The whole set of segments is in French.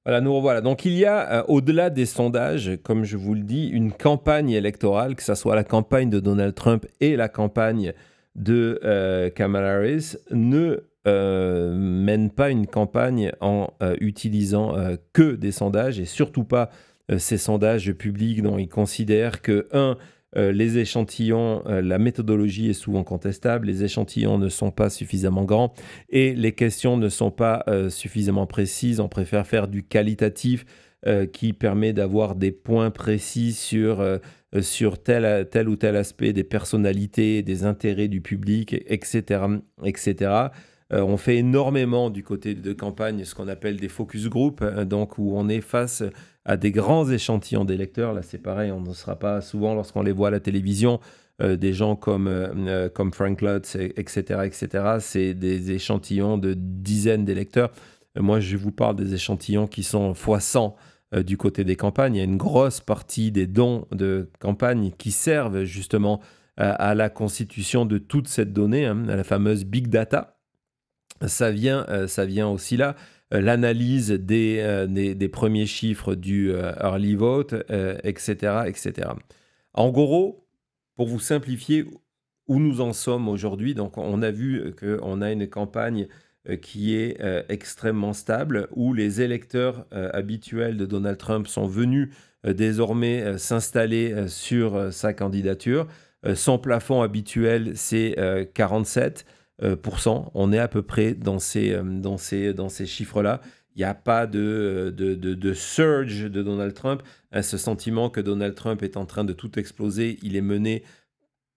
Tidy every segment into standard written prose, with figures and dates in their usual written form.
Voilà, nous revoilà. Donc il y a, au-delà des sondages, comme je vous le dis, une campagne électorale, que ça soit la campagne de Donald Trump et la campagne de Kamala Harris, ne mène pas une campagne en utilisant que des sondages et surtout pas ces sondages publics dont ils considèrent que, les échantillons, la méthodologie est souvent contestable, les échantillons ne sont pas suffisamment grands et les questions ne sont pas suffisamment précises. On préfère faire du qualitatif qui permet d'avoir des points précis sur tel ou tel aspect des personnalités, des intérêts du public, etc. etc. On fait énormément du côté de campagne ce qu'on appelle des focus group, donc où on est face à des grands échantillons d'électeurs. Là, c'est pareil, on ne sera pas souvent lorsqu'on les voit à la télévision. Des gens comme Frank Lutz, etc., etc. C'est des échantillons de dizaines d'électeurs. Moi, je vous parle des échantillons qui sont fois 100 du côté des campagnes. Il y a une grosse partie des dons de campagne qui servent justement à la constitution de toute cette donnée, hein, à la fameuse big data. Ça vient aussi là. L'analyse des premiers chiffres du early vote, etc., etc. En gros, pour vous simplifier où nous en sommes aujourd'hui, donc on a vu qu'on a une campagne qui est extrêmement stable, où les électeurs habituels de Donald Trump sont venus désormais s'installer sur sa candidature. Son plafond habituel, c'est 47%. On est à peu près dans ces chiffres-là. Il n'y a pas de surge de Donald Trump. Ce sentiment que Donald Trump est en train de tout exploser, il est mené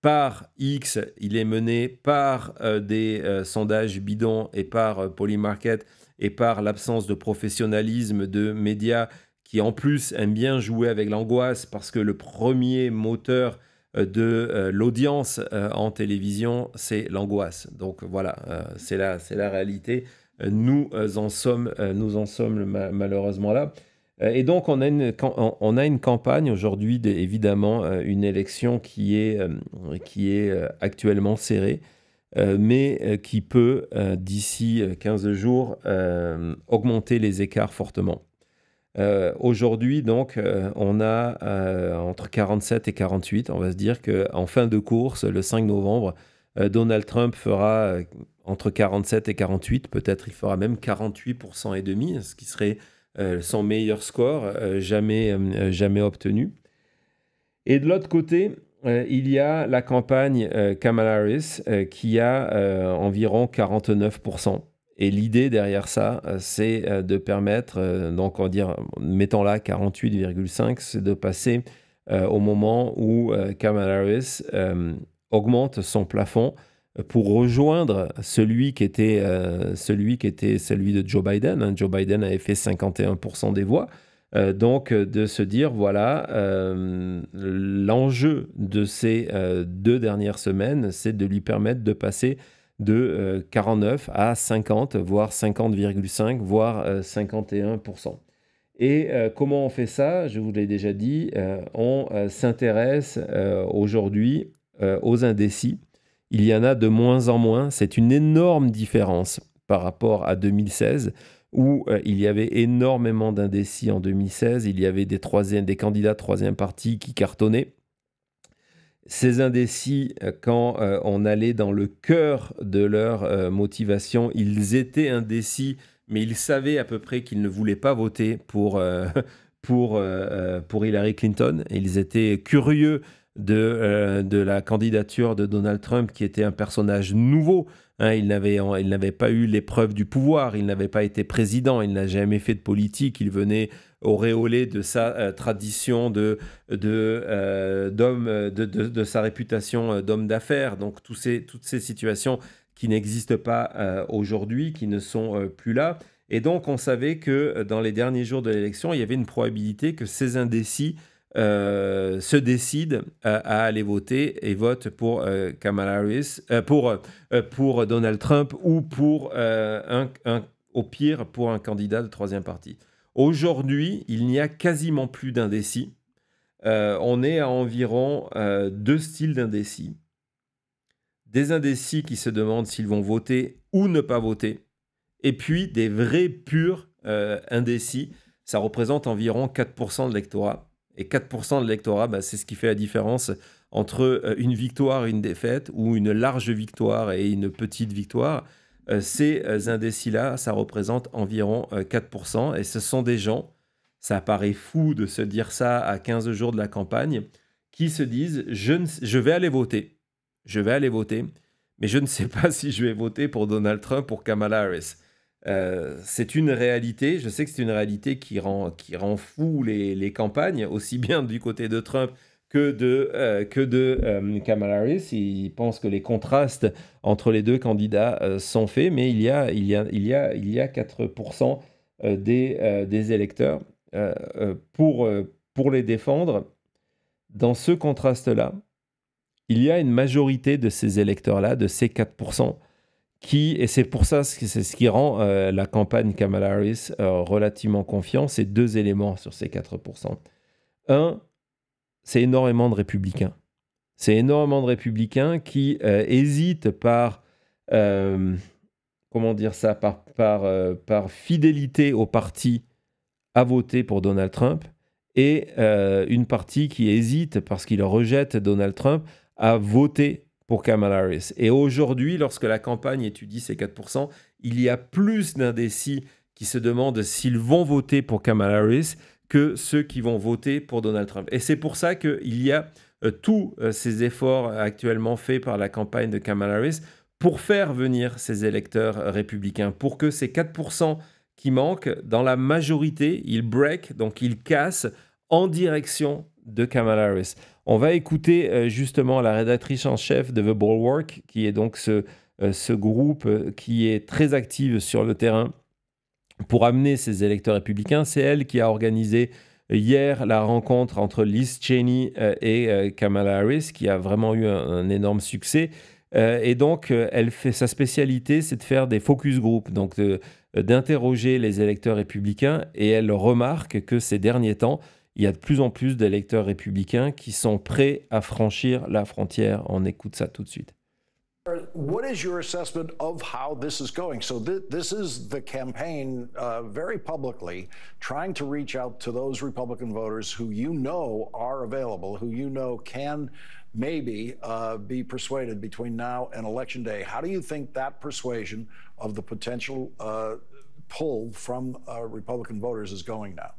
par X, il est mené par des sondages bidons et par Polymarket et par l'absence de professionnalisme de médias qui en plus aiment bien jouer avec l'angoisse parce que le premier moteur de l'audience en télévision, c'est l'angoisse. Donc voilà, c'est la réalité. Nous en sommes malheureusement là. Et donc, on a une campagne aujourd'hui, évidemment, une élection qui est actuellement serrée, mais qui peut, d'ici 15 jours, augmenter les écarts fortement. Aujourd'hui, donc, on a entre 47 et 48. On va se dire qu'en fin de course, le 5 novembre, Donald Trump fera entre 47 et 48. Peut-être il fera même 48% et demi, ce qui serait son meilleur score jamais obtenu. Et de l'autre côté, il y a la campagne Kamala Harris qui a environ 49%. Et l'idée derrière ça, c'est de permettre, donc on va dire, mettons là 48,5, c'est de passer au moment où Kamala Harris augmente son plafond pour rejoindre celui qui était celui de Joe Biden, hein. Joe Biden avait fait 51% des voix. Donc, de se dire, voilà, l'enjeu de ces 2 dernières semaines, c'est de lui permettre de passer de 49 à 50, voire 50,5, voire 51%. Et comment on fait ça? Je vous l'ai déjà dit, on s'intéresse aujourd'hui aux indécis. Il y en a de moins en moins. C'est une énorme différence par rapport à 2016, où il y avait énormément d'indécis en 2016. Il y avait des candidats de troisième parti qui cartonnaient. Ces indécis, quand on allait dans le cœur de leur motivation, ils étaient indécis, mais ils savaient à peu près qu'ils ne voulaient pas voter pour Hillary Clinton. Ils étaient curieux de la candidature de Donald Trump, qui était un personnage nouveau. Hein, il n'avait pas eu l'épreuve du pouvoir, il n'avait pas été président, il n'a jamais fait de politique, il venait auréolé de sa tradition de sa réputation d'homme d'affaires. Donc toutes ces situations qui n'existent pas aujourd'hui, qui ne sont plus là. Et donc on savait que dans les derniers jours de l'élection, il y avait une probabilité que ces indécis se décident à aller voter et votent pour Kamala Harris, pour Donald Trump ou au pire pour un candidat de troisième parti. Aujourd'hui, il n'y a quasiment plus d'indécis. On est à environ 2 styles d'indécis. Des indécis qui se demandent s'ils vont voter ou ne pas voter. Et puis des vrais purs indécis ça représente environ 4% de l'électorat. Et 4% de l'électorat, c'est ce qui fait la différence entre une victoire et une défaite, ou une large victoire et une petite victoire. Ces indécis-là, ça représente environ 4%. Et ce sont des gens, ça paraît fou de se dire ça à 15 jours de la campagne, qui se disent je vais aller voter. Je vais aller voter, mais je ne sais pas si je vais voter pour Donald Trump ou pour Kamala Harris. C'est une réalité, je sais que c'est une réalité qui rend fou les campagnes, aussi bien du côté de Trump que de Kamala Harris. Ils pensent que les contrastes entre les deux candidats sont faits, mais il y a 4% des électeurs pour les défendre. Dans ce contraste-là, il y a une majorité de ces électeurs-là, de ces 4%, et c'est pour ça, c'est ce qui rend la campagne Kamala Harris relativement confiante, c'est deux éléments sur ces 4%. Un, c'est énormément de républicains. C'est énormément de républicains qui hésitent par fidélité au parti à voter pour Donald Trump, et une partie qui hésite parce qu'il rejette Donald Trump à voter pour Kamala Harris. Et aujourd'hui, lorsque la campagne étudie ces 4%, il y a plus d'indécis qui se demandent s'ils vont voter pour Kamala Harris que ceux qui vont voter pour Donald Trump. Et c'est pour ça qu'il y a tous ces efforts actuellement faits par la campagne de Kamala Harris pour faire venir ces électeurs républicains, pour que ces 4% qui manquent, dans la majorité, ils break, donc ils cassent en direction de Kamala Harris. On va écouter justement la rédactrice en chef de The Bulwark, qui est donc ce groupe qui est très active sur le terrain pour amener ces électeurs républicains. C'est elle qui a organisé hier la rencontre entre Liz Cheney et Kamala Harris, qui a vraiment eu un énorme succès. Et donc, elle fait sa spécialité, c'est de faire des focus group, donc d'interroger les électeurs républicains. Et elle remarque que ces derniers temps, il y a de plus en plus d'électeurs républicains qui sont prêts à franchir la frontière. On écoute ça tout de suite. What is your assessment of how this is going? So this is the campaign very publicly trying to reach out to those Republican voters who you know are available, who you know can maybe be persuaded between now and Election Day. How do you think that persuasion of the potential pull from Republican voters is going now?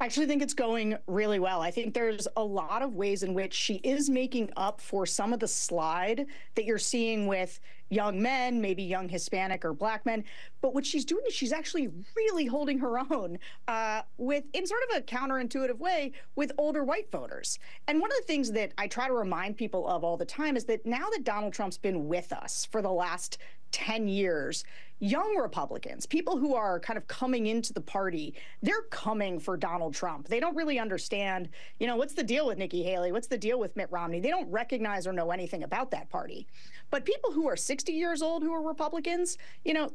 I actually think it's going really well. I think there's a lot of ways in which she is making up for some of the slide that you're seeing with young men, maybe young Hispanic or Black men. But what she's doing is she's actually really holding her own in sort of a counterintuitive way with older white voters. And one of the things that I try to remind people of all the time is that now that Donald Trump's been with us for the last 10 years, young Republicans, people who are kind of coming into the party, they're coming for Donald Trump. They don't really understand, what's the deal with Nikki Haley? What's the deal with Mitt Romney? They don't recognize or know anything about that party. But people who are 60 years old who are Republicans,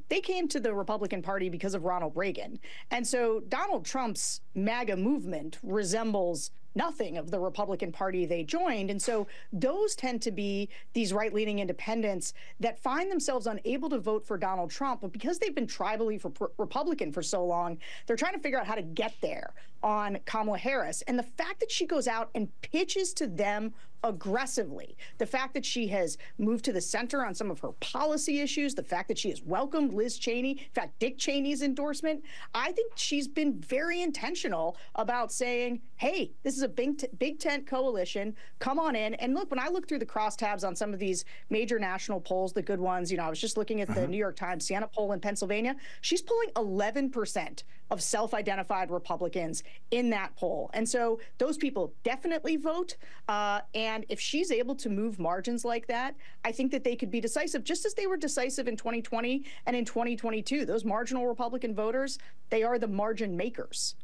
they came to the Republican Party because of Ronald Reagan. And so Donald Trump's MAGA movement resembles nothing of the Republican Party they joined. And so those tend to be these right-leaning independents that find themselves unable to vote for Donald Trump, but because they've been tribally Republican for so long, they're trying to figure out how to get there on Kamala Harris. And the fact that she goes out and pitches to them aggressively, the fact that she has moved to the center on some of her policy issues, the fact that she has welcomed Liz Cheney, in fact, Dick Cheney's endorsement, I think she's been very intentional about saying, hey, this is a big tent coalition, come on in. And look, when I look through the crosstabs on some of these major national polls, the good ones, I was just looking at the New York Times Siena poll in Pennsylvania, she's pulling 11% of self-identified Republicans in that poll. And so those people definitely vote. And if she's able to move margins like that, I think that they could be decisive, just as they were decisive in 2020 and in 2022. Those marginal Republican voters, they are the margin makers.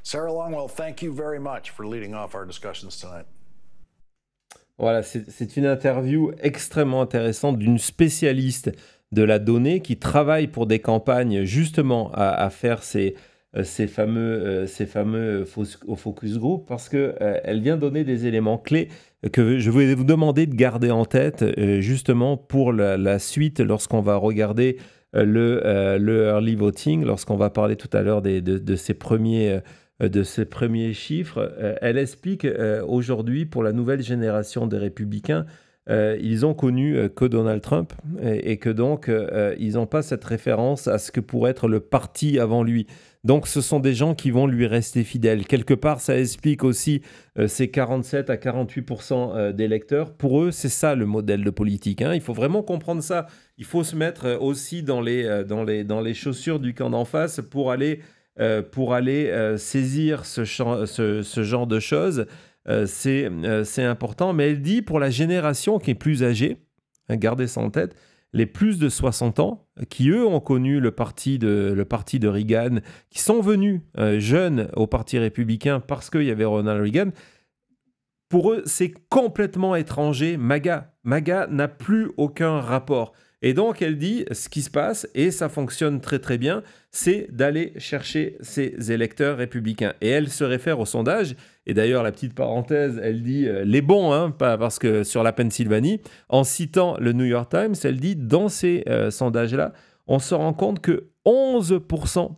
Sarah Longwell, thank you very much for leading off our discussions tonight. Voilà, c'est une interview extrêmement intéressante d'une spécialiste de la donnée qui travaille pour des campagnes justement à faire ces fameux focus group, parce qu'elle vient donner des éléments clés que je vais vous demander de garder en tête justement pour la suite lorsqu'on va regarder le early voting, lorsqu'on va parler tout à l'heure de ces premiers chiffres. Elle explique aujourd'hui, pour la nouvelle génération des républicains, ils ont connu que Donald Trump et que donc ils n'ont pas cette référence à ce que pourrait être le parti avant lui. Donc ce sont des gens qui vont lui rester fidèles. Quelque part, ça explique aussi ces 47 à 48% d'électeurs. Pour eux, c'est ça le modèle de politique. Hein. Il faut vraiment comprendre ça. Il faut se mettre aussi dans les chaussures du camp d'en face pour aller saisir ce genre de choses. C'est important, mais elle dit pour la génération qui est plus âgée, hein, gardez ça en tête, les plus de 60 ans, qui eux ont connu le parti de Reagan, qui sont venus jeunes au parti républicain parce qu'il y avait Ronald Reagan, pour eux c'est complètement étranger, MAGA. MAGA n'a plus aucun rapport. Et donc, elle dit, ce qui se passe, et ça fonctionne très très bien, c'est d'aller chercher ces électeurs républicains. Et elle se réfère au sondage, et d'ailleurs, la petite parenthèse, elle dit les bons, hein, pas parce que sur la Pennsylvanie, en citant le New York Times, elle dit, dans ces sondages-là, on se rend compte que 11%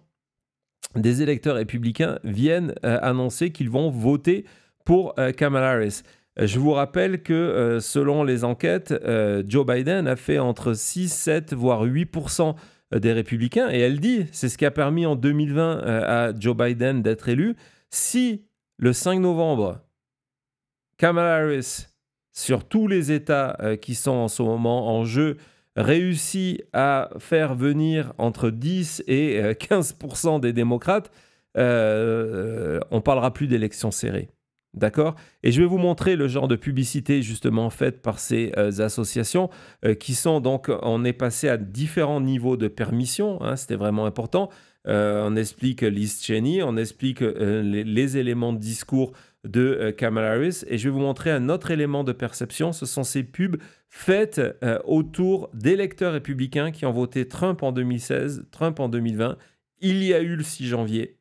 des électeurs républicains viennent annoncer qu'ils vont voter pour Kamala Harris. Je vous rappelle que selon les enquêtes, Joe Biden a fait entre 6, 7, voire 8% des républicains. Et elle dit, c'est ce qui a permis en 2020 à Joe Biden d'être élu. Si le 5 novembre, Kamala Harris, sur tous les États qui sont en ce moment en jeu, réussit à faire venir entre 10 et 15% des démocrates, on ne parlera plus d'élections serrées. D'accord ? Et je vais vous montrer le genre de publicité justement faite par ces associations qui sont donc, on est passé à différents niveaux de permission, hein, c'était vraiment important. On explique Liz Cheney, on explique les éléments de discours de Kamala Harris et je vais vous montrer un autre élément de perception, ce sont ces pubs faites autour d'électeurs républicains qui ont voté Trump en 2016, Trump en 2020. Il y a eu le 6 janvier.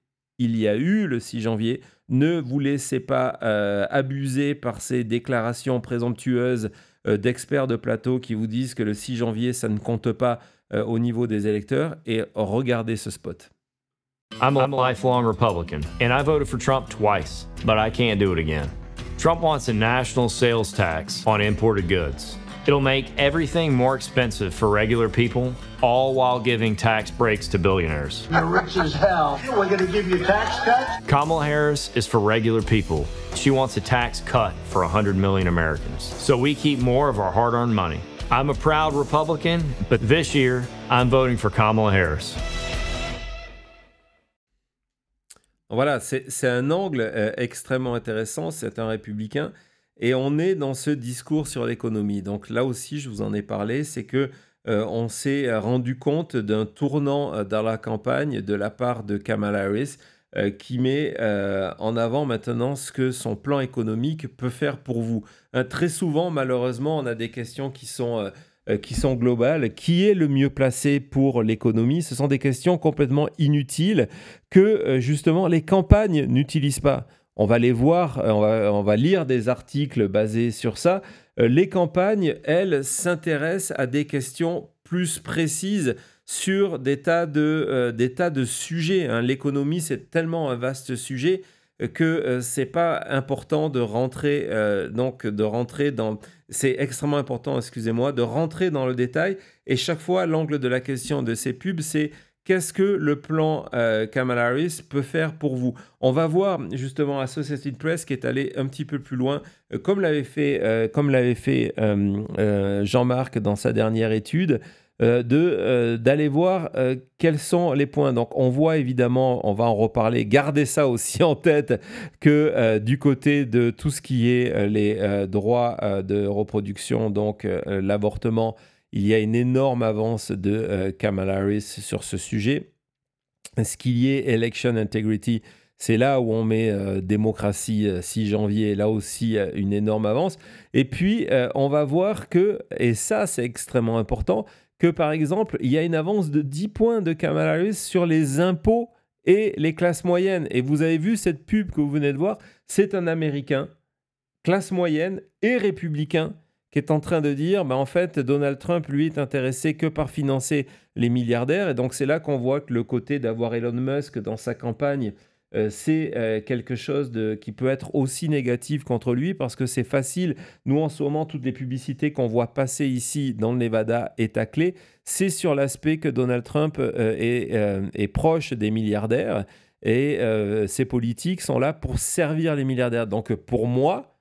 Ne vous laissez pas abuser par ces déclarations présomptueuses d'experts de plateau qui vous disent que le 6 janvier, ça ne compte pas au niveau des électeurs. Et regardez ce spot. I'm a lifelong Republican, and I voted for Trump twice, but I can't do it again. Trump wants a national sales tax on imported goods. It'll make everything more expensive for regular people, all while giving tax breaks to billionaires. You're rich as hell. We're going to give you tax cuts? Kamala Harris is for regular people. She wants a tax cut for 100 million Americans, so we keep more of our hard-earned money. I'm a proud Republican, but this year, I'm voting for Kamala Harris. Voilà, c'est un angle extrêmement intéressant, c'est un républicain. Et on est dans ce discours sur l'économie. Donc là aussi, je vous en ai parlé, c'est que on s'est rendu compte d'un tournant dans la campagne de la part de Kamala Harris qui met en avant maintenant ce que son plan économique peut faire pour vous. Très souvent, malheureusement, on a des questions qui sont globales. Qui est le mieux placé pour l'économie ? Ce sont des questions complètement inutiles que justement les campagnes n'utilisent pas. On va les voir, on va lire des articles basés sur ça. Les campagnes, elles, s'intéressent à des questions plus précises sur des tas de sujets. Hein. L'économie, c'est tellement un vaste sujet que c'est pas important de rentrer dans... C'est extrêmement important, excusez-moi, de rentrer dans le détail. Et chaque fois, l'angle de la question de ces pubs, c'est... Qu'est-ce que le plan Kamala Harris peut faire pour vous ? On va voir justement Associated Press qui est allé un petit peu plus loin, comme l'avait fait Jean-Marc dans sa dernière étude, d'aller voir quels sont les points. Donc on voit évidemment, on va en reparler, gardez ça aussi en tête, que du côté de tout ce qui est les droits de reproduction, donc l'avortement, il y a une énorme avance de Kamala Harris sur ce sujet. Ce qu'il y est Election Integrity, c'est là où on met démocratie 6 janvier, là aussi une énorme avance. Et puis, on va voir que, et ça c'est extrêmement important, que par exemple, il y a une avance de 10 points de Kamala Harris sur les impôts et les classes moyennes. Et vous avez vu cette pub que vous venez de voir, c'est un Américain, classe moyenne et républicain, qui est en train de dire, en fait, Donald Trump, lui, est intéressé que par financer les milliardaires. Et donc, c'est là qu'on voit que le côté d'avoir Elon Musk dans sa campagne, c'est quelque chose qui peut être aussi négatif contre lui, parce que c'est facile. Nous, en ce moment, toutes les publicités qu'on voit passer ici dans le Nevada et taclées, c'est sur l'aspect que Donald Trump est proche des milliardaires. Et ces politiques sont là pour servir les milliardaires. Donc, pour moi,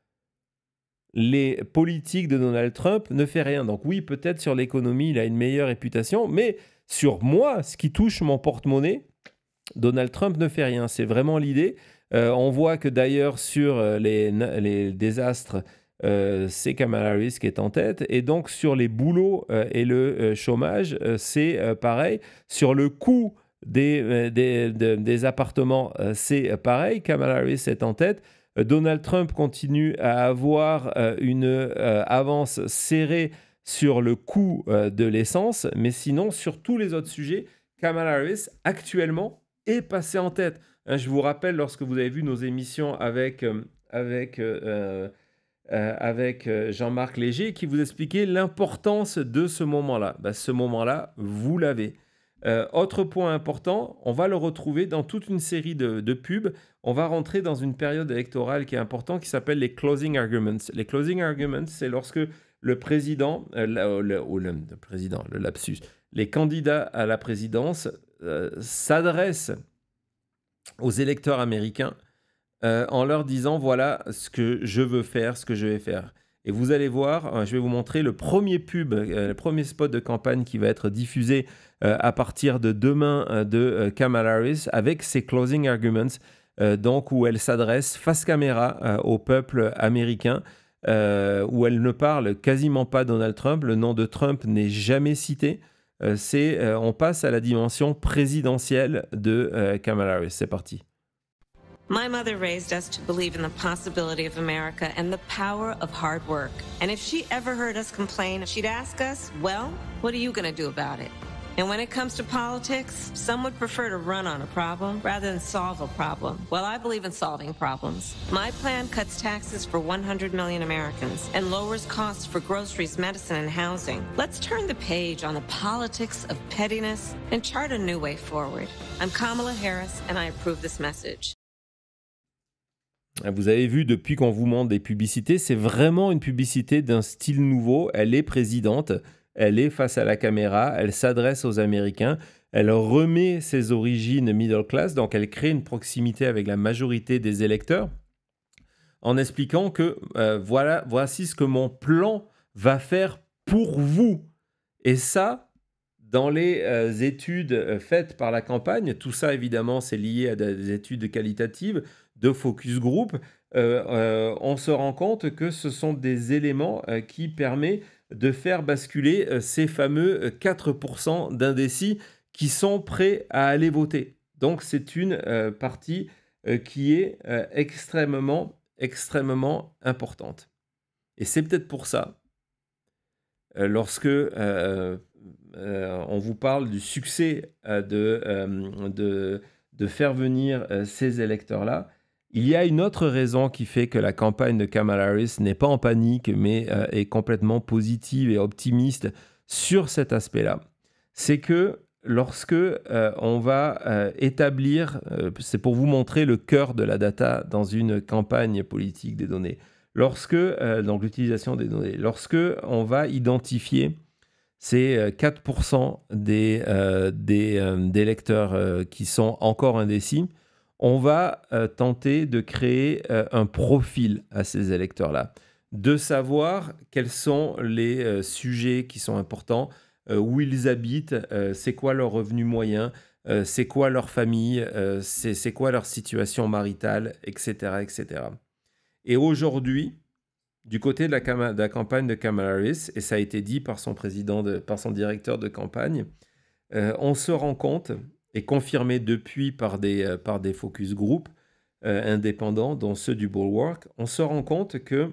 les politiques de Donald Trump ne font rien. Donc oui, peut-être sur l'économie, il a une meilleure réputation, mais sur moi, ce qui touche mon porte-monnaie, Donald Trump ne fait rien. C'est vraiment l'idée. On voit que d'ailleurs sur les désastres, c'est Kamala Harris qui est en tête. Et donc sur les boulots et le chômage, c'est pareil. Sur le coût des appartements, c'est pareil. Kamala Harris est en tête. Donald Trump continue à avoir une avance serrée sur le coût de l'essence, mais sinon, sur tous les autres sujets, Kamala Harris, actuellement, est passée en tête. Je vous rappelle, lorsque vous avez vu nos émissions avec Jean-Marc Léger, qui vous expliquait l'importance de ce moment-là. Ce moment-là, vous l'avez. Autre point important, on va le retrouver dans toute une série de pubs. On va rentrer dans une période électorale qui est importante, qui s'appelle les closing arguments. Les closing arguments, c'est lorsque le président, le lapsus, les candidats à la présidence s'adressent aux électeurs américains en leur disant, voilà ce que je veux faire, ce que je vais faire. Et vous allez voir, je vais vous montrer le premier pub, le premier spot de campagne qui va être diffusé à partir de demain de Kamala Harris avec ses closing arguments, donc où elle s'adresse face caméra au peuple américain, où elle ne parle quasiment pas Donald Trump. Le nom de Trump n'est jamais cité. On passe à la dimension présidentielle de Kamala Harris. C'est parti. My mother raised us to believe in the possibility of America and the power of hard work. And if she ever heard us complain, she'd ask us, well, what are you going to do about it? And when it comes to politics, some would prefer to run on a problem rather than solve a problem. Well, I believe in solving problems. My plan cuts taxes for 100 million Americans and lowers costs for groceries, medicine, and housing. Let's turn the page on the politics of pettiness and chart a new way forward. I'm Kamala Harris, and I approve this message. Vous avez vu, depuis qu'on vous montre des publicités, c'est vraiment une publicité d'un style nouveau. Elle est présidente, elle est face à la caméra, elle s'adresse aux Américains, elle remet ses origines middle class, donc elle crée une proximité avec la majorité des électeurs, en expliquant que voici ce que mon plan va faire pour vous. Et ça, dans les études faites par la campagne, tout ça évidemment c'est lié à des études qualitatives, de focus group, on se rend compte que ce sont des éléments qui permettent de faire basculer ces fameux 4% d'indécis qui sont prêts à aller voter. Donc c'est une partie qui est extrêmement importante. Et c'est peut-être pour ça, lorsque on vous parle du succès de faire venir ces électeurs-là, il y a une autre raison qui fait que la campagne de Kamala Harris n'est pas en panique, mais est complètement positive et optimiste sur cet aspect-là. C'est que lorsque on va établir, c'est pour vous montrer le cœur de la data dans une campagne politique des données, donc l'utilisation des données, lorsque on va identifier ces 4% des électeurs qui sont encore indécis, on va tenter de créer un profil à ces électeurs-là, de savoir quels sont les sujets qui sont importants, où ils habitent, c'est quoi leur revenu moyen, c'est quoi leur famille, c'est quoi leur situation maritale, etc., etc. Et aujourd'hui, du côté de la campagne de Kamala Harris, et ça a été dit par son par son directeur de campagne, on se rend compte, et confirmé depuis par des focus group indépendants, dont ceux du Bulwark, on se rend compte que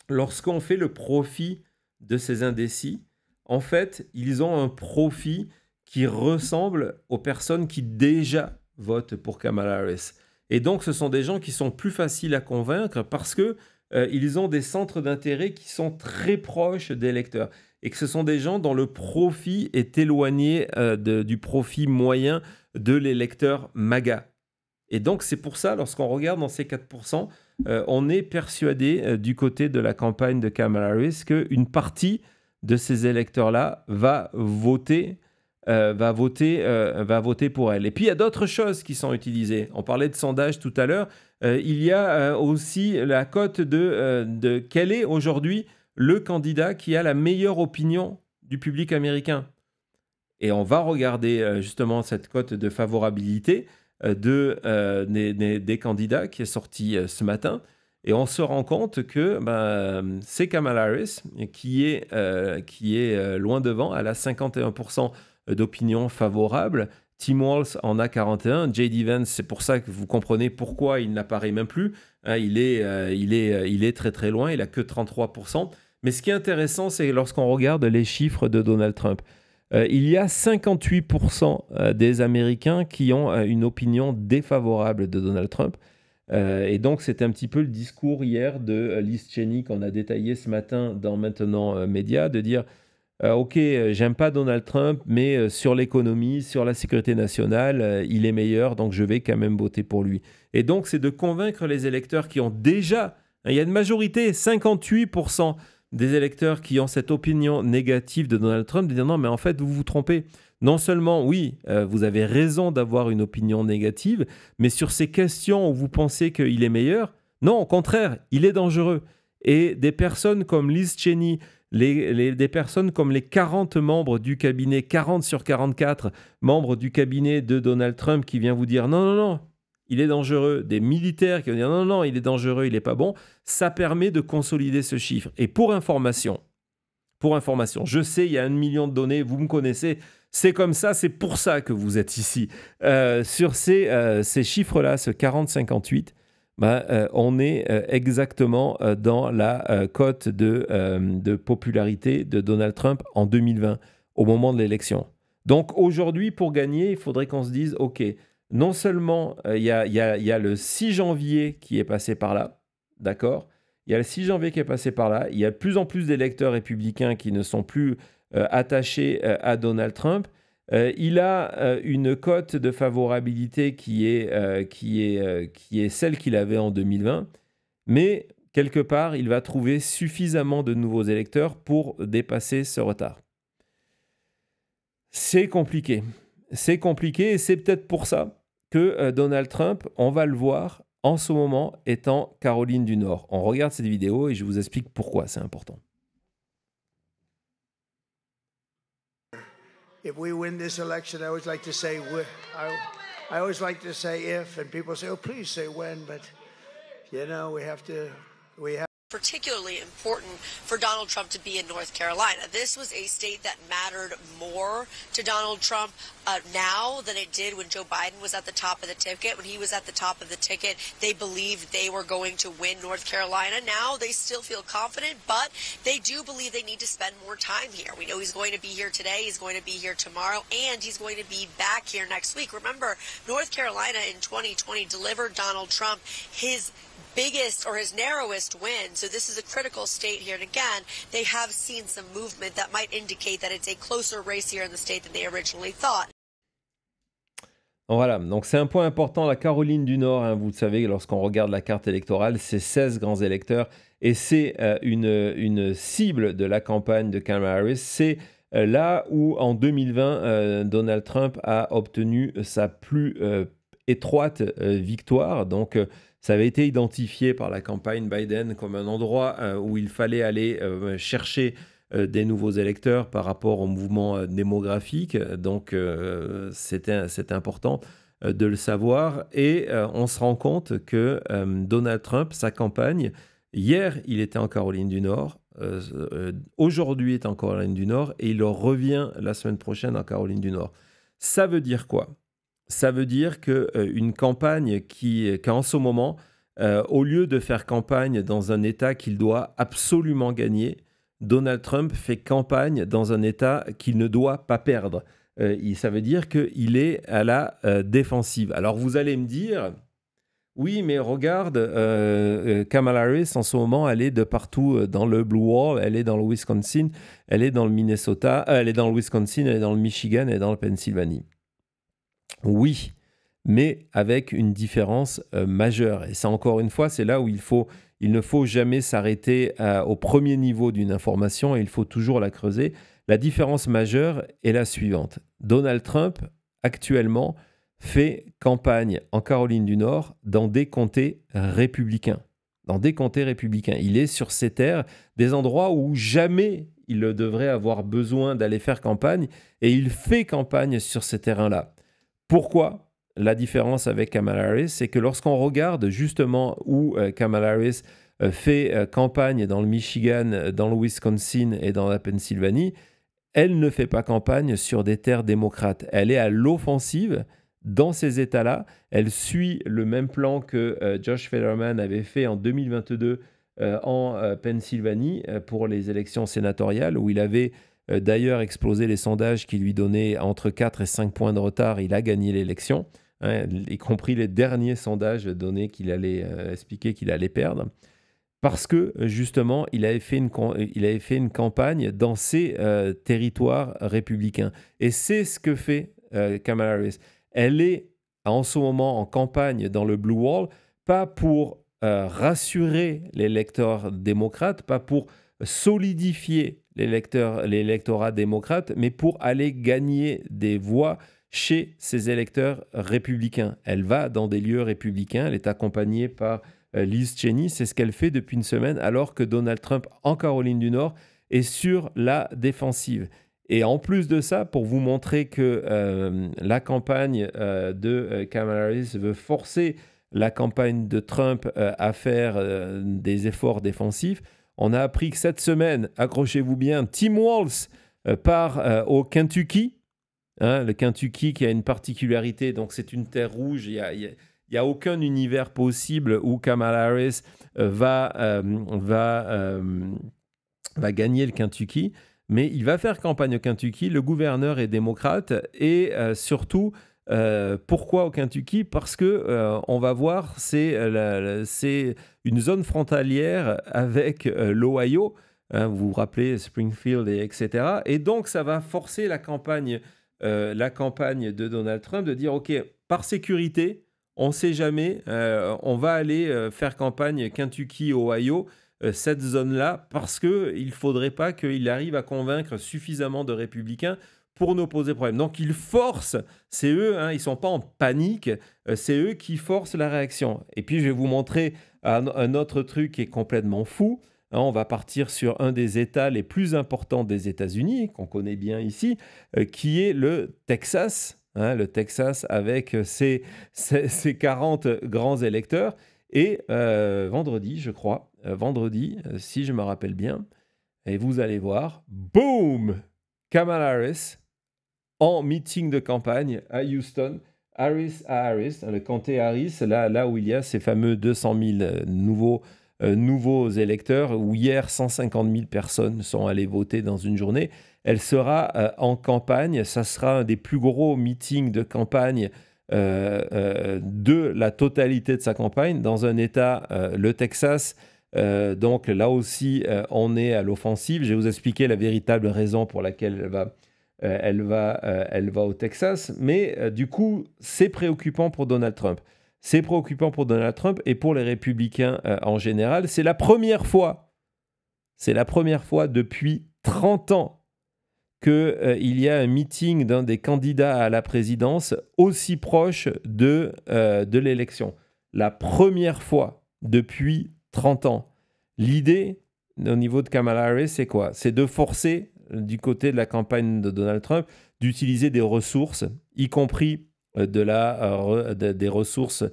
lorsqu'on fait le profit de ces indécis, en fait, ils ont un profit qui ressemble aux personnes qui déjà votent pour Kamala Harris. Et donc, ce sont des gens qui sont plus faciles à convaincre parce que ils ont des centres d'intérêt qui sont très proches des électeurs et que ce sont des gens dont le profit est éloigné du profit moyen de l'électeur MAGA. Et donc, c'est pour ça, lorsqu'on regarde dans ces 4%, on est persuadé du côté de la campagne de Kamala Harris qu'une partie de ces électeurs-là va voter pour elle. Et puis, il y a d'autres choses qui sont utilisées. On parlait de sondage tout à l'heure. Il y a aussi la cote de quel est aujourd'hui le candidat qui a la meilleure opinion du public américain. Et on va regarder justement cette cote de favorabilité des candidats qui est sortie ce matin. Et on se rend compte que c'est Kamala Harris qui est loin devant. Elle a 51% d'opinion favorable. Tim Walz en a 41. J.D. Vance, c'est pour ça que vous comprenez pourquoi il n'apparaît même plus. Il est très très loin. Il a que 33%. Mais ce qui est intéressant, c'est lorsqu'on regarde les chiffres de Donald Trump. Il y a 58% des Américains qui ont une opinion défavorable de Donald Trump. Et donc, c'était un petit peu le discours hier de Liz Cheney qu'on a détaillé ce matin dans Maintenant Média, de dire OK, j'aime pas Donald Trump, mais sur l'économie, sur la sécurité nationale, il est meilleur, donc je vais quand même voter pour lui. Et donc, c'est de convaincre les électeurs qui ont déjà, il y a une majorité, 58% des électeurs qui ont cette opinion négative de Donald Trump, de dire non, mais en fait, vous vous trompez. Non seulement, oui, vous avez raison d'avoir une opinion négative, mais sur ces questions où vous pensez qu'il est meilleur, non, au contraire, il est dangereux. Et des personnes comme Liz Cheney, des personnes comme les 40 membres du cabinet, 40 sur 44 membres du cabinet de Donald Trump qui vient vous dire non, non, non, il est dangereux, des militaires qui vont dire non, non, il est dangereux, il n'est pas bon, ça permet de consolider ce chiffre. Et pour information, je sais, il y a 1 million de données, vous me connaissez, c'est comme ça, c'est pour ça que vous êtes ici. Sur ces chiffres-là, ce 40-58, on est exactement dans la cote de popularité de Donald Trump en 2020, au moment de l'élection. Donc aujourd'hui, pour gagner, il faudrait qu'on se dise, OK, non seulement il y a le 6 janvier qui est passé par là, d'accord ? Il y a le 6 janvier qui est passé par là. Il y a de plus en plus d'électeurs républicains qui ne sont plus attachés à Donald Trump. Il a une cote de favorabilité qui est celle qu'il avait en 2020. Mais quelque part, il va trouver suffisamment de nouveaux électeurs pour dépasser ce retard. C'est compliqué. C'est compliqué et c'est peut-être pour ça que Donald Trump, on va le voir, en ce moment, est en Caroline du Nord. On regarde cette vidéo et je vous explique pourquoi c'est important. If we win this election, I always like to say if, and people say, oh, please say when, but, you know, we have particularly important for Donald Trump to be in North Carolina. This was a state that mattered more to Donald Trump now than it did when Joe Biden was at the top of the ticket. When he was at the top of the ticket, they believed they were going to win North Carolina. Now they still feel confident, but they do believe they need to spend more time here. We know he's going to be here today, he's going to be here tomorrow, and he's going to be back here next week. Remember, North Carolina in 2020 delivered Donald Trump his biggest or his narrowest win. So this is a critical state here. And again, they have seen some movement that might indicate that it's a closer race here in the state than they originally thought. Voilà, donc c'est un point important, la Caroline du Nord, hein, vous le savez, lorsqu'on regarde la carte électorale, c'est 16 grands électeurs et c'est une cible de la campagne de Kamala Harris. C'est là où en 2020, Donald Trump a obtenu sa plus étroite victoire. Donc ça avait été identifié par la campagne Biden comme un endroit où il fallait aller chercher des nouveaux électeurs par rapport au mouvement démographique. Donc, c'est important de le savoir. Et on se rend compte que Donald Trump, sa campagne, hier, il était en Caroline du Nord. Aujourd'hui, il est en Caroline du Nord et il revient la semaine prochaine en Caroline du Nord. Ça veut dire quoi ? Ça veut dire qu'une campagne qu'en ce moment, au lieu de faire campagne dans un État qu'il doit absolument gagner, Donald Trump fait campagne dans un État qu'il ne doit pas perdre. Ça veut dire qu'il est à la défensive. Alors vous allez me dire, Oui, mais regarde, Kamala Harris, en ce moment, elle est de partout dans le Blue Wall, elle est dans le Wisconsin, elle est dans le Minnesota, elle est dans le Wisconsin, elle est dans le Michigan, elle est dans le Pennsylvanie. Oui, mais avec une différence majeure. Et ça, encore une fois, c'est là où il ne faut jamais s'arrêter au premier niveau d'une information et il faut toujours la creuser. La différence majeure est la suivante. Donald Trump, actuellement, fait campagne en Caroline du Nord dans des comtés républicains. Il est sur ces terres, des endroits où jamais il devrait avoir besoin d'aller faire campagne, et il fait campagne sur ces terrains-là. Pourquoi ? La différence avec Kamala Harris, c'est que lorsqu'on regarde justement où Kamala Harris fait campagne dans le Michigan, dans le Wisconsin et dans la Pennsylvanie, elle ne fait pas campagne sur des terres démocrates. Elle est à l'offensive dans ces États-là. Elle suit le même plan que Josh Fetterman avait fait en 2022 en Pennsylvanie pour les élections sénatoriales, où il avait d'ailleurs explosé les sondages qui lui donnaient entre 4 et 5 points de retard. Il a gagné l'élection, y compris les derniers sondages donnaient qu'il allait expliquer qu'il allait perdre. Parce que, justement, il avait fait une campagne dans ces territoires républicains. Et c'est ce que fait Kamala Harris. Elle est en ce moment en campagne dans le Blue Wall, pas pour rassurer l'électeur démocrate, pas pour solidifier l'électorat démocrate, mais pour aller gagner des voix chez ses électeurs républicains. Elle va dans des lieux républicains, elle est accompagnée par Liz Cheney, c'est ce qu'elle fait depuis une semaine, alors que Donald Trump, en Caroline du Nord, est sur la défensive. Et en plus de ça, pour vous montrer que la campagne de Kamala Harris veut forcer la campagne de Trump à faire des efforts défensifs, on a appris que cette semaine, accrochez-vous bien, Tim Walz part au Kentucky. Le Kentucky qui a une particularité, donc c'est une terre rouge, il n'y a aucun univers possible où Kamala Harris va gagner le Kentucky, mais il va faire campagne au Kentucky. Le gouverneur est démocrate et surtout, pourquoi au Kentucky ? Parce que on va voir, c'est une zone frontalière avec l'Ohio. Vous vous rappelez Springfield, etc. Et donc, ça va forcer la campagne de Donald Trump de dire, OK, par sécurité, on ne sait jamais, on va aller faire campagne Kentucky, Ohio, cette zone-là, parce qu'il ne faudrait pas qu'il arrive à convaincre suffisamment de républicains pour nous poser problème. Donc, ils forcent, c'est eux, ils ne sont pas en panique, c'est eux qui forcent la réaction. Et puis, je vais vous montrer un autre truc qui est complètement fou. On va partir sur un des États les plus importants des États-Unis, qu'on connaît bien ici, qui est le Texas. Le Texas avec ses 40 grands électeurs. Et vendredi, je crois, si je me rappelle bien, et vous allez voir, boum, Kamala Harris en meeting de campagne à Houston, Harris à Harris, le comté Harris, là où il y a ces fameux 200 000 nouveaux électeurs, où hier 150 000 personnes sont allées voter dans une journée. Elle sera en campagne, ça sera un des plus gros meetings de campagne de la totalité de sa campagne dans un État, le Texas. Donc là aussi, on est à l'offensive. Je vais vous expliquer la véritable raison pour laquelle elle va au Texas. Mais du coup, c'est préoccupant pour Donald Trump. C'est préoccupant pour Donald Trump et pour les républicains en général. C'est la première fois depuis 30 ans qu'il y a un meeting d'un des candidats à la présidence aussi proche de l'élection. La première fois depuis 30 ans. L'idée, au niveau de Kamala Harris, c'est quoi ? C'est de forcer, du côté de la campagne de Donald Trump, d'utiliser des ressources, y compris des ressources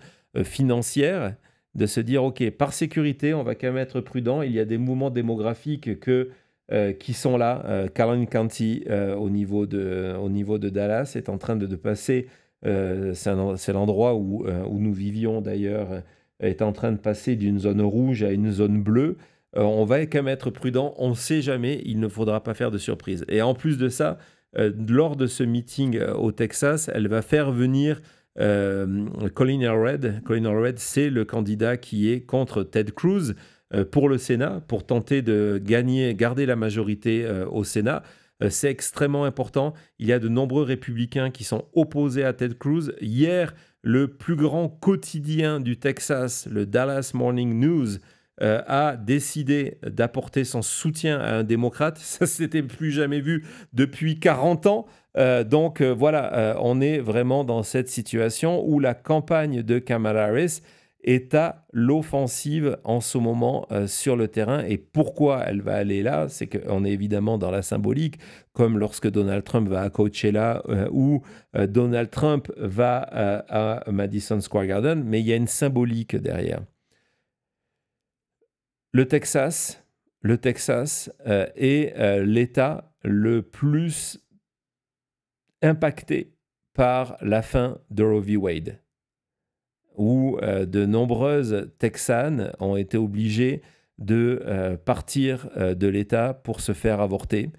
financières, de se dire, OK, par sécurité, on va quand même être prudent. Il y a des mouvements démographiques qui sont là. Caroline County, au niveau de Dallas, est en train de passer, c'est l'endroit où nous vivions d'ailleurs, est en train de passer d'une zone rouge à une zone bleue. On va quand même être prudent, on ne sait jamais, il ne faudra pas faire de surprise. Et en plus de ça, lors de ce meeting au Texas, elle va faire venir Colin Allred. Colin Allred, c'est le candidat qui est contre Ted Cruz pour le Sénat, pour tenter de garder la majorité au Sénat. C'est extrêmement important. Il y a de nombreux républicains qui sont opposés à Ted Cruz. Hier, le plus grand quotidien du Texas, le Dallas Morning News, a décidé d'apporter son soutien à un démocrate. Ça s'était plus jamais vu depuis 40 ans. Donc voilà, on est vraiment dans cette situation où la campagne de Kamala Harris est à l'offensive en ce moment sur le terrain. Et pourquoi elle va aller là? C'est qu'on est évidemment dans la symbolique, comme lorsque Donald Trump va à Coachella ou Donald Trump va à Madison Square Garden, mais il y a une symbolique derrière. Le Texas est l'État le plus impacté par la fin de Roe v. Wade, où de nombreuses Texanes ont été obligées de partir de l'État pour se faire avorter,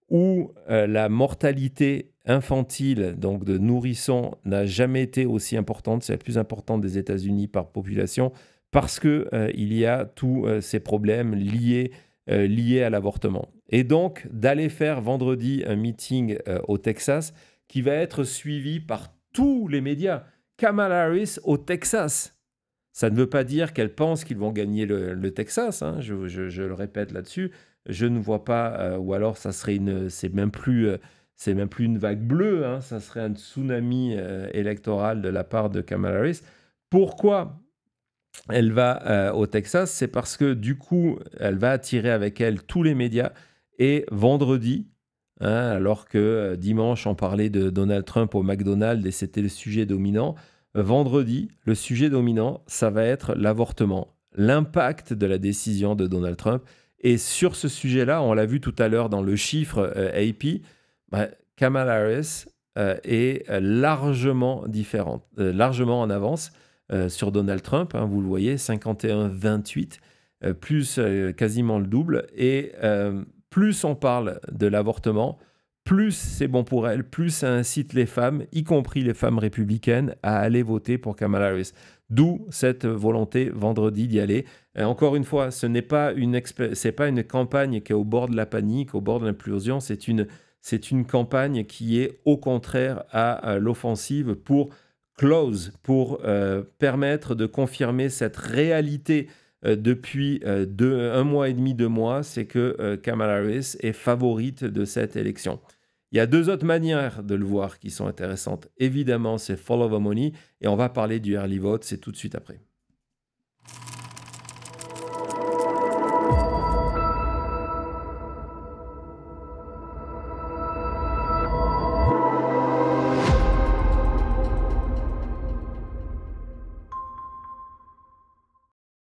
où la mortalité infantile, donc de nourrissons, n'a jamais été aussi importante. C'est la plus importante des États-Unis par population, parce qu'il y a tous ces problèmes liés à l'avortement. Et donc, d'aller faire vendredi un meeting au Texas qui va être suivi par tous les médias. Kamala Harris au Texas. Ça ne veut pas dire qu'elle pense qu'ils vont gagner le Texas, hein. Je le répète là-dessus. Je ne vois pas, ou alors ça serait c'est même plus une vague bleue, hein. Ça serait un tsunami électoral de la part de Kamala Harris. Pourquoi elle va au Texas? C'est parce que du coup, elle va attirer avec elle tous les médias. Et vendredi, hein, alors que dimanche, on parlait de Donald Trump au McDonald's et c'était le sujet dominant, vendredi, le sujet dominant, ça va être l'avortement, l'impact de la décision de Donald Trump. Et sur ce sujet-là, on l'a vu tout à l'heure dans le chiffre AP, Kamala Harris est largement différente, largement en avance sur Donald Trump. Hein, vous le voyez, 51-28, plus quasiment le double. Et plus on parle de l'avortement, plus c'est bon pour elle, plus ça incite les femmes, y compris les femmes républicaines, à aller voter pour Kamala Harris. D'où cette volonté vendredi d'y aller. Encore une fois, ce n'est pas une campagne qui est au bord de la panique, au bord de l'implosion. C'est une campagne qui est au contraire à l'offensive pour permettre de confirmer cette réalité depuis 1 mois et demi, 2 mois, c'est que Kamala Harris est favorite de cette élection. Il y a 2 autres manières de le voir qui sont intéressantes. Évidemment, c'est follow the money et on va parler du early vote, c'est tout de suite après.